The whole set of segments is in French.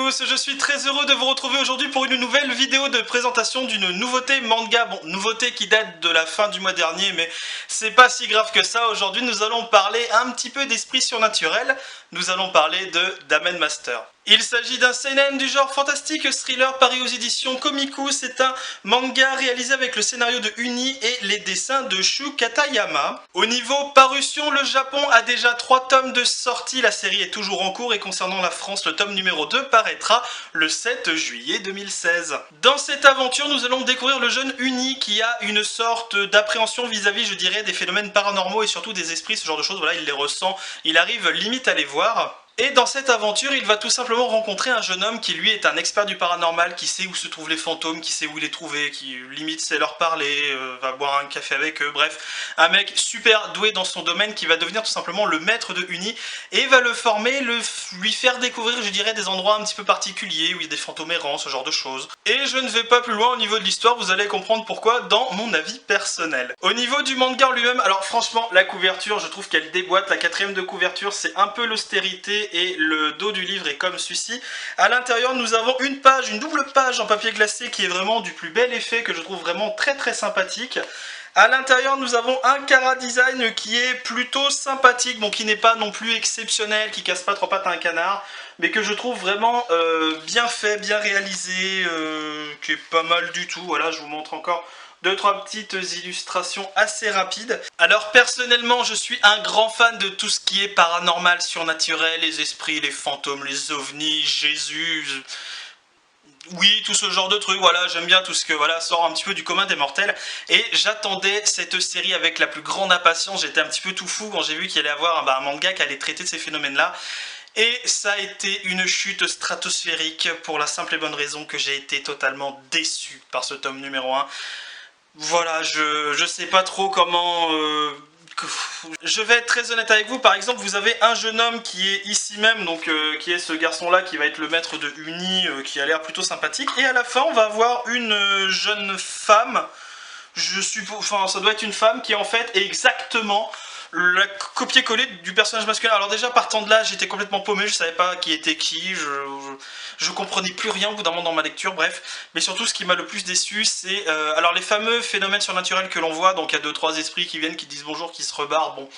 tous, je suis très heureux de vous retrouver aujourd'hui pour une nouvelle vidéo de présentation d'une nouveauté manga. Bon, nouveauté qui date de la fin du mois dernier, mais c'est pas si grave que ça. Aujourd'hui, nous allons parler un petit peu d'esprit surnaturel. Nous allons parler de Damen Master. Il s'agit d'un seinen du genre fantastique thriller paru aux éditions Komiku. C'est un manga réalisé avec le scénario de Uni et les dessins de Shu Katayama. Au niveau parution, le Japon a déjà 3 tomes de sortie. La série est toujours en cours et concernant la France, le tome numéro 2 paraîtra le 7 juillet 2016. Dans cette aventure, nous allons découvrir le jeune Uni qui a une sorte d'appréhension vis-à-vis, je dirais, des phénomènes paranormaux et surtout des esprits, ce genre de choses. Voilà, il les ressent, il arrive limite à les voir. Et dans cette aventure, il va tout simplement rencontrer un jeune homme qui lui est un expert du paranormal, qui sait où se trouvent les fantômes, qui sait où les trouver, qui limite sait leur parler, va boire un café avec eux, bref. Un mec super doué dans son domaine qui va devenir tout simplement le maître de Uni et va le former, lui faire découvrir, je dirais, des endroits un petit peu particuliers où il y a des fantômes errants, ce genre de choses. Et je ne vais pas plus loin au niveau de l'histoire, vous allez comprendre pourquoi dans mon avis personnel. Au niveau du manga lui-même, alors franchement, la couverture, je trouve qu'elle déboîte. La 4ème de couverture, c'est un peu l'austérité et le dos du livre est comme celui-ci. À l'intérieur, nous avons une page, une double page en papier glacé qui est vraiment du plus bel effet, que je trouve vraiment très sympathique. À l'intérieur, nous avons un chara-design qui est plutôt sympathique, bon qui n'est pas non plus exceptionnel, qui casse pas 3 pattes à un canard, mais que je trouve vraiment bien fait, bien réalisé, qui est pas mal du tout. Voilà, je vous montre encore 2-3 petites illustrations assez rapides. Alors personnellement, je suis un grand fan de tout ce qui est paranormal, surnaturel, les esprits, les fantômes, les ovnis, Jésus... Oui, tout ce genre de trucs, voilà, j'aime bien tout ce que voilà sort un petit peu du commun des mortels. Et j'attendais cette série avec la plus grande impatience, j'étais un petit peu tout fou quand j'ai vu qu'il allait y avoir un manga qui allait traiter de ces phénomènes-là. Et ça a été une chute stratosphérique pour la simple et bonne raison que j'ai été totalement déçu par ce tome numéro 1. Voilà, je sais pas trop comment... Je vais être très honnête avec vous, par exemple, vous avez un jeune homme qui est ici même, donc qui est ce garçon-là qui va être le maître de Uni, qui a l'air plutôt sympathique, et à la fin on va avoir une jeune femme, je suppose, enfin ça doit être une femme qui en fait est exactement la copier-coller du personnage masculin. Alors déjà partant de là, j'étais complètement paumé, je savais pas qui était qui, je comprenais plus rien au bout d'un moment dans ma lecture, bref. Mais surtout ce qui m'a le plus déçu, c'est alors les fameux phénomènes surnaturels que l'on voit, donc il y a 2-3 esprits qui viennent, qui disent bonjour, qui se rebarrent, bon...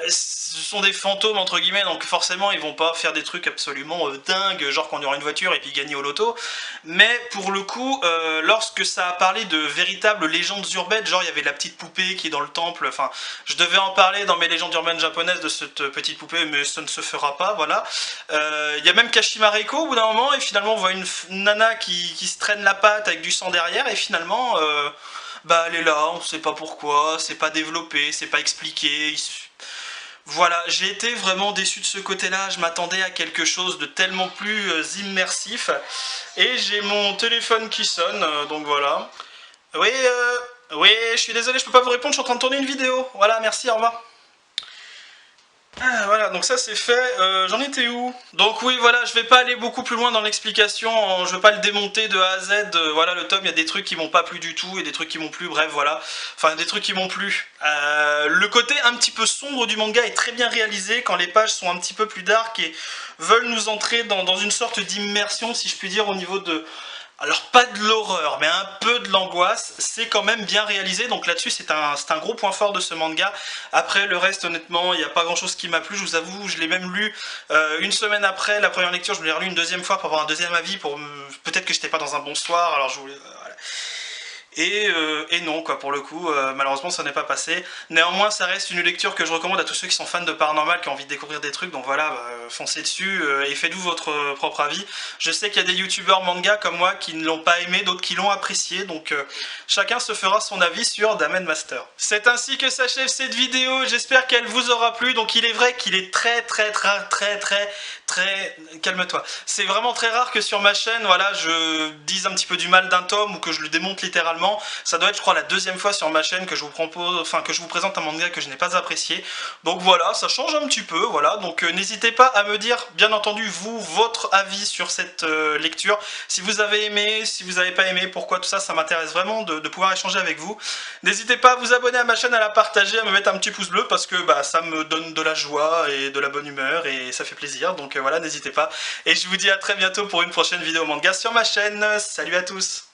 ce sont des fantômes entre guillemets, donc forcément ils vont pas faire des trucs absolument dingues, genre conduire une voiture et puis gagner au loto. Mais pour le coup, lorsque ça a parlé de véritables légendes urbaines, genre il y avait la petite poupée qui est dans le temple, enfin je devais en parler dans mes légendes urbaines japonaises de cette petite poupée, mais ça ne se fera pas, voilà. Il y a même Kashima Reiko au bout d'un moment, et finalement on voit une nana qui se traîne la patte avec du sang derrière, et finalement... bah elle est là, on sait pas pourquoi, c'est pas développé, c'est pas expliqué. Voilà, j'ai été vraiment déçu de ce côté-là, je m'attendais à quelque chose de tellement plus immersif. Et j'ai mon téléphone qui sonne, donc voilà. Oui, oui, je suis désolé, je peux pas vous répondre, je suis en train de tourner une vidéo. Voilà, merci, au revoir. Ah, voilà, donc ça c'est fait, j'en étais où? Donc oui, voilà, je vais pas aller beaucoup plus loin dans l'explication, je vais pas le démonter de A à Z, voilà, le tome, il y a des trucs qui m'ont pas plu du tout, et des trucs qui m'ont plu, bref, voilà, enfin, des trucs qui m'ont plu. Le côté un petit peu sombre du manga est très bien réalisé, quand les pages sont un petit peu plus dark et veulent nous entrer dans une sorte d'immersion, si je puis dire, au niveau de... Alors pas de l'horreur, mais un peu de l'angoisse, c'est quand même bien réalisé, donc là-dessus c'est un gros point fort de ce manga. Après le reste honnêtement, il n'y a pas grand chose qui m'a plu, je vous avoue, je l'ai même lu une semaine après la première lecture, je me l'ai relu une deuxième fois pour avoir un deuxième avis, peut-être que j'étais pas dans un bon soir, alors je voulais... voilà. Et non, quoi, pour le coup, malheureusement ça n'est pas passé. Néanmoins, ça reste une lecture que je recommande à tous ceux qui sont fans de paranormal, qui ont envie de découvrir des trucs, donc voilà, foncez dessus et faites-vous votre propre avis. Je sais qu'il y a des youtubeurs manga comme moi qui ne l'ont pas aimé, d'autres qui l'ont apprécié, donc chacun se fera son avis sur Damen Master. C'est ainsi que s'achève cette vidéo, j'espère qu'elle vous aura plu, donc il est vrai qu'il est très... Calme-toi. C'est vraiment très rare que sur ma chaîne, voilà, je dise un petit peu du mal d'un tome ou que je le démonte littéralement. récemment. Ça doit être, je crois, la deuxième fois sur ma chaîne que je vous propose, enfin que je vous présente un manga que je n'ai pas apprécié. Donc voilà, ça change un petit peu, voilà. Donc n'hésitez pas à me dire, bien entendu, vous, votre avis sur cette lecture. Si vous avez aimé, si vous n'avez pas aimé, pourquoi tout ça, ça m'intéresse vraiment de pouvoir échanger avec vous. N'hésitez pas à vous abonner à ma chaîne, à la partager, à me mettre un petit pouce bleu parce que bah, ça me donne de la joie et de la bonne humeur et ça fait plaisir. Donc voilà, n'hésitez pas. Et je vous dis à très bientôt pour une prochaine vidéo manga sur ma chaîne. Salut à tous!